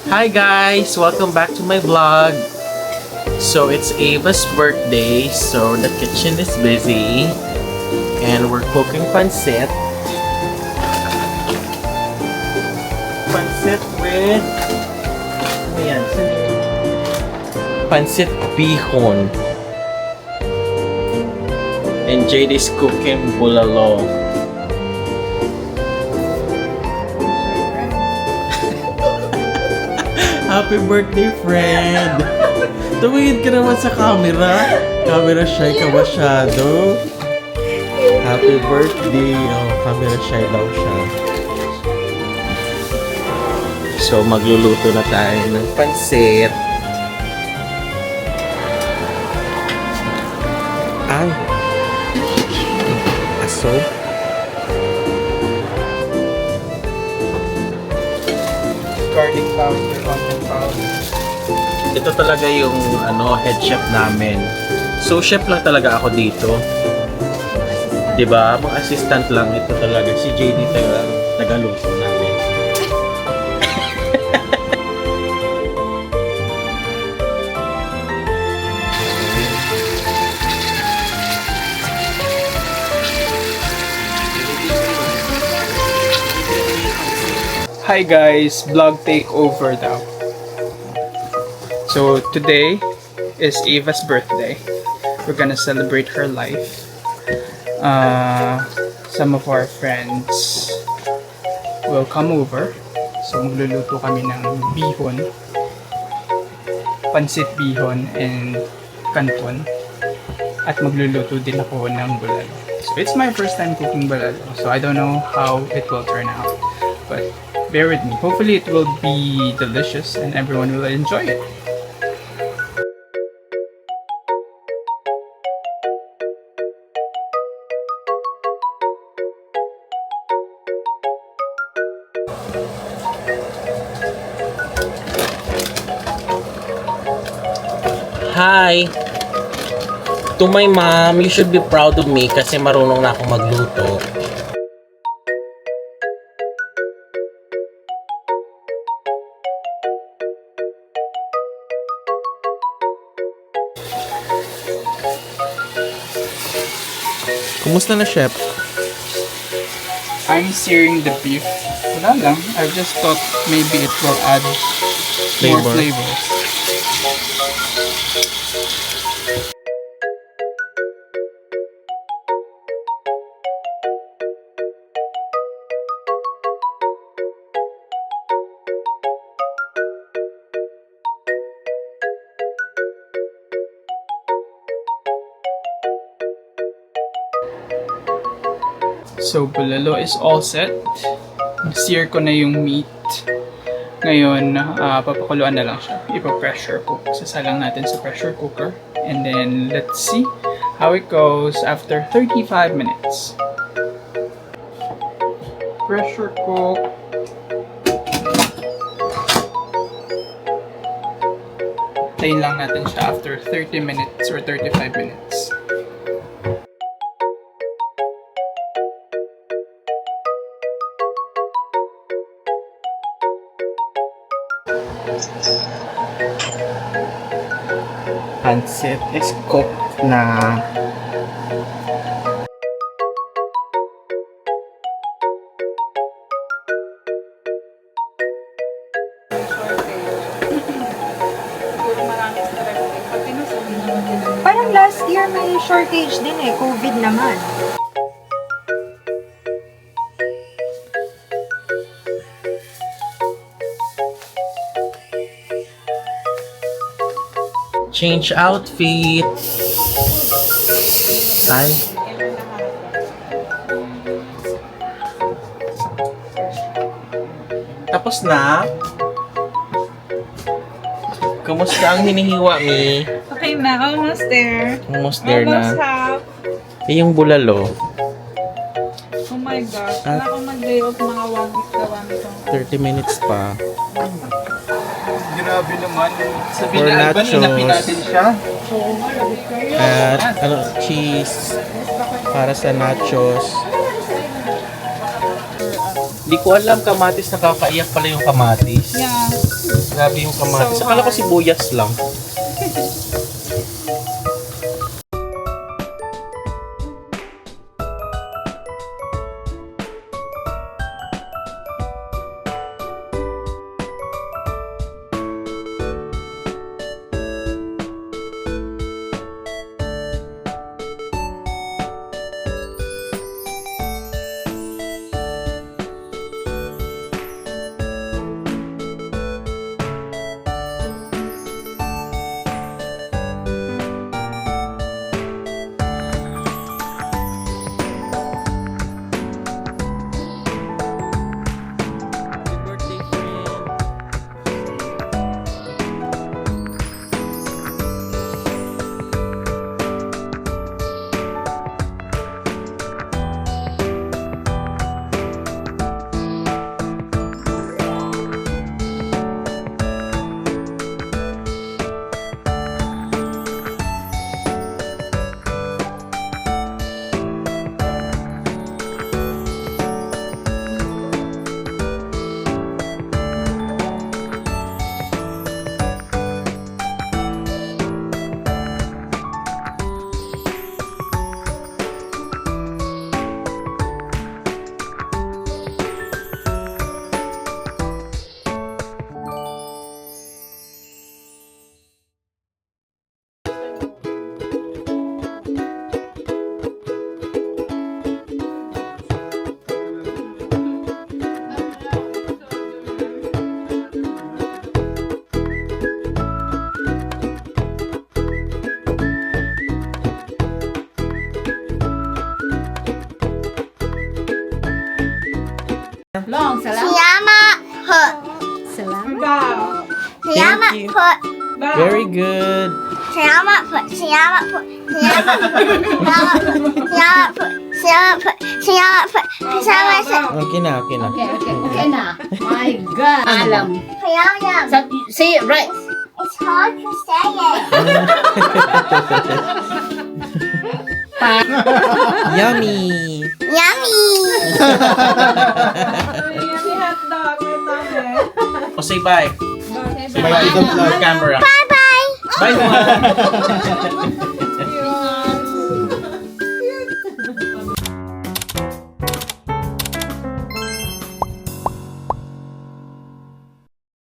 Hi guys! Welcome back to my vlog. So it's Ava's birthday, so the kitchen is busy and we're cooking pancit. Pancit with ano yan? Pancit bihon. And JD's cooking bulalo. Happy birthday, friend! Tumingin ka naman sa camera. Camera shy ka masyado. Happy birthday. Oh, camera shy daw siya. So, magluluto na tayo ng pansit. Ay! Aso? Garlic powder, onion powder. Ito talaga yung head chef namin. So, chef lang talaga ako dito. 'Di ba? Mga assistant lang ito talaga. Si JD talaga nagaluto namin. Hi guys, vlog takeover daw. So today is Ava's birthday. We're gonna celebrate her life. Some of our friends will come over. So magluluto kami ng bihon, pansit bihon and canton. At magluluto din ako ng bulalo. So it's my first time cooking bulalo. So I don't know how it will turn out. But bear with me. Hopefully it will be delicious and everyone will enjoy it. Hi! To my mom, you should be proud of me kasi marunong na ako magluto. Kumusta na, chef? I'm searing the beef. Wala lang. I just thought maybe it will add more Flavor. flavors. So, bulalo is all set. Sear ko na yung meat. Ngayon, papakuluan na lang siya. Ipa-pressure cook. Sasalang natin sa pressure cooker. And then, let's see how it goes after 35 minutes. Pressure cook. Tayin lang natin siya after 30 minutes or 35 minutes. Pancit is cooked na. Parang last year may shortage din eh, COVID naman. Change outfit. Ay. Tapos na. Kumusta ang hinihiwa, Mi? Okay na, almost there. Almost there Almost na. half. Yung bulalo. Oh my gosh. Wala akong mag-day off mga 1 week na 1 week. 30 minutes pa. Grabe naman. Sabihin For na Alban, nachos. inapin natin siya. At cheese para sa nachos. Di ko alam, kamatis, nakakaiyak pala yung kamatis. Yeah. Grabe yung kamatis. So Akala ko hard. sibuyas lang. Long, salamat. Salamat po. Bow. Salamat Thank you. po. Bow. Very good. Salamat po. Salamat po. Salamat po. Salamat po. Salamat po. Salamat po. Salamat po. Salamat po. Okay na, okay na. Okay na. My God. Alam. Salamat. Say it right. It's hard to say it. Yummy! Yummy. Yummy hot dog. May dami. O say bye. Okay, Say bye to the camera. Bye-bye. Bye, Mom.